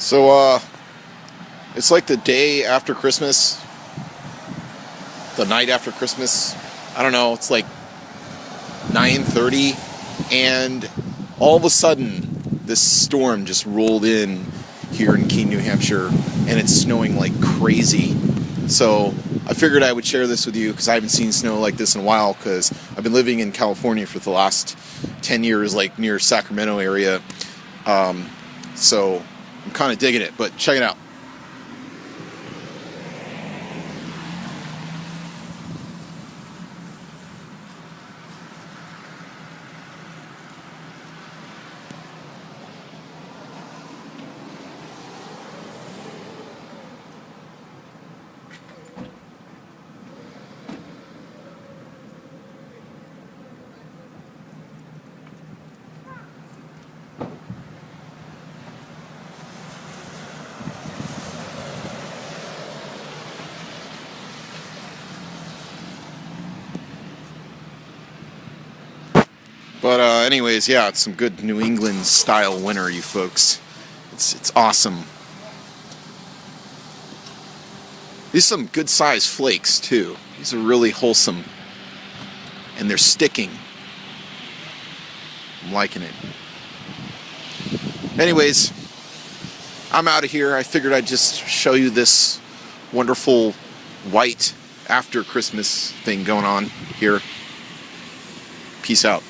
So, it's like the day after Christmas, the night after Christmas. I don't know, it's like 9:30, and all of a sudden, this storm just rolled in here in Keene, New Hampshire, and it's snowing like crazy. So, I figured I would share this with you because I haven't seen snow like this in a while, because I've been living in California for the last 10 years, like near Sacramento area. So I'm kind of digging it, but check it out. But anyways, yeah, it's some good New England style winter, you folks. It's awesome. These are some good sized flakes too. These are really wholesome, and they're sticking. I'm liking it. Anyways, I'm out of here. I figured I'd just show you this wonderful white after Christmas thing going on here. Peace out.